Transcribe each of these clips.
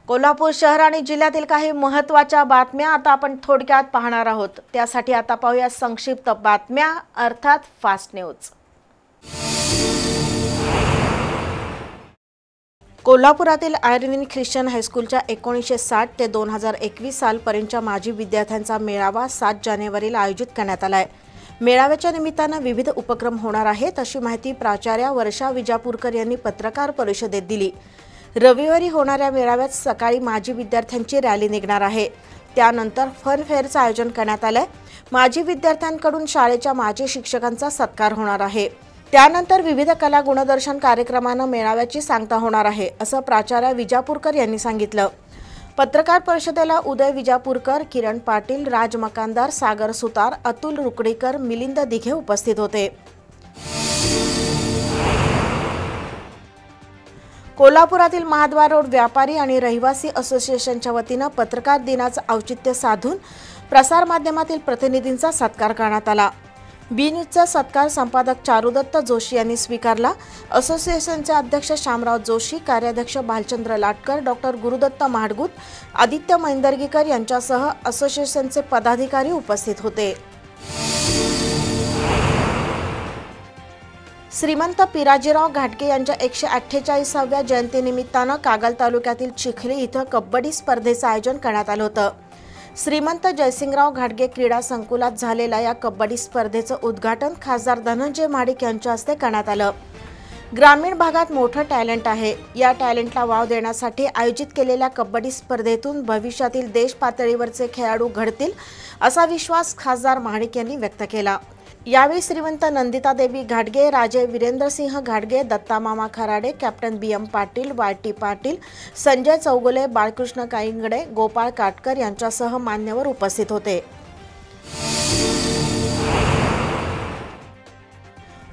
कोल्हापूर शहर आणि जिल्ह्यातील काही महत्त्वाच्या बातम्या आता आपण थोडक्यात पाहणार आहोत। त्यासाठी आता पाहूया संक्षिप्त बातम्या अर्थात फास्ट न्यूज। कोल्हापुरातील आयर्विन ख्रिश्चन हायस्कूलच्या 1960 ते 2021 सालपर्यंतच्या माजी विद्यार्थ्यांचा मेळावा 7 जानेवारीला आयोजित करण्यात आला आहे। मेळाव्याच्या निमित्ताने विविध उपक्रम होणार आहेत अशी माहिती प्राचार्य वर्षा विजापूरकर यांनी पत्रकार परिषदेत दिली। रविवारी होणाऱ्या मेळाव्यात सकाळी माजी विद्यार्थ्यांची रॅली निघणार आहे। त्यानंतर फन फेअरचं आयोजन करण्यात आलंय। माजी विद्यार्थ्यांकडून शाळेच्या माजी शिक्षकांचा सत्कार होणार आहे। त्यानंतर विविध कला गुणदर्शन कार्यक्रमांना मेळाव्याची सांगता होणार आहे असं प्राचार्य विजापूरकर यांनी सांगितलं। पत्रकार परिषदेला उदय विजापूरकर, किरण पाटील, राज मकानदार, सागर सुतार, अतुल रुकडीकर, मिलिंद दिघे उपस्थित होते। कोल्हापुरातील महाद्वार रोड व्यापारी आणि रहिवासी असोसिएशनच्या वतीनं पत्रकार दिनाचं औचित्य साधून प्रसारमाध्यमातील प्रतिनिधींचा सत्कार करण्यात आला। बी न्यूजचा सत्कार संपादक चारुदत्त जोशी यांनी स्वीकारला। असोसिएशनचे अध्यक्ष शामराव जोशी, कार्याध्यक्ष भालचंद्र लाटकर, डॉक्टर गुरुदत्त महाडगुत, आदित्य मैंदर्गीकर यांच्यासह असोसिएशनचे पदाधिकारी उपस्थित होते। श्रीमंत पिराजीराव घाटगे यांच्या 148व्या जयंतीनिमित्तानं कागल तालुक्यातील चिखली इथं कबड्डी स्पर्धेचं आयोजन करण्यात आलं होतं। श्रीमंत जयसिंगराव घाटगे क्रीडा संकुलात झालेल्या या कबड्डी स्पर्धेचं उद्घाटन खासदार धनंजय महाडिक यांच्या हस्ते करण्यात आलं। ग्रामीण भागात मोठं टॅलेंट आहे। या टॅलेंटला वाव देण्यासाठी आयोजित केलेल्या कबड्डी स्पर्धेतून भविष्यातील देश पातळीवरचे खेळाडू घडतील असा विश्वास खासदार महाडिक यांनी व्यक्त केला। यावेळी श्रीमंत नंदिता देवी घाटगे, राजे वीरेंद्रसिंह घाटगे, दत्ता मामा खराडे, कॅप्टन बी एम पाटील, वाय.टी. पाटील, संजय चौगुले, बाळकृष्ण काईंगडे, गोपाळ काटकर यांच्यासह मान्यवर उपस्थित होते।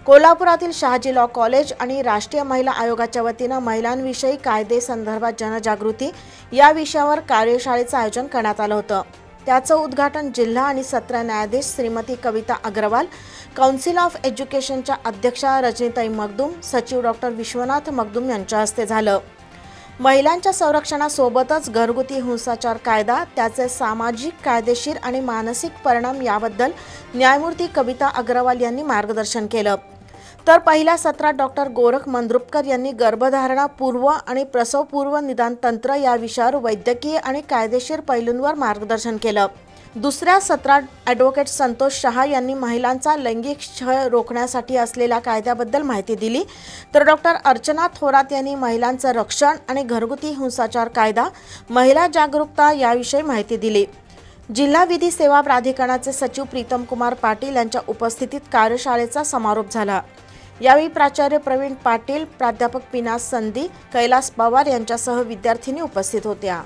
कोल्हापुरातील शहाजी लॉ कॉलेज आणि राष्ट्रीय महिला आयोगाच्या वतीनं महिलांविषयी कायदे संदर्भात जनजागृती या विषयावर कार्यशाळेचं आयोजन करण्यात आलं होतं। त्याचं उद्घाटन जिल्हा आणि सत्र न्यायाधीश श्रीमती कविता अग्रवाल, काउन्सिल ऑफ एज्युकेशनच्या अध्यक्षा रजनीताई मगदूम, सचिव डॉक्टर विश्वनाथ मगदूम यांच्या हस्ते झालं। महिलांच्या संरक्षणासोबतच घरगुती हिंसाचार कायदा, त्याचे सामाजिक, कायदेशीर आणि मानसिक परिणाम याबद्दल न्यायमूर्ती कविता अग्रवाल यांनी मार्गदर्शन केलं। तर पहिल्या सत्रात डॉक्टर गोरख मंद्रुपकर यांनी गर्भधारणा पूर्व आणि प्रसवपूर्व निदान तंत्र या विषयावर वैद्यकीय आणि कायदेशीर पैलूंवर मार्गदर्शन केलं। दुसऱ्या सत्रात ॲडव्होकेट संतोष शहा यांनी महिलांचा लैंगिक छळ रोखण्यासाठी असलेल्या कायद्याबद्दल माहिती दिली। तर डॉक्टर अर्चना थोरात यांनी महिलांचं रक्षण आणि घरगुती हिंसाचार कायदा, महिला जागरूकता याविषयी माहिती दिली। जिल्हा विधी सेवा प्राधिकरणाचे सचिव प्रीतम कुमार पाटील यांच्या उपस्थितीत कार्यशाळेचा समारोप झाला। यावेळी प्राचार्य प्रवीण पाटील, प्राध्यापक पिनास संधी, कैलास पवार यांच्यासह विद्यार्थिनी उपस्थित होत्या।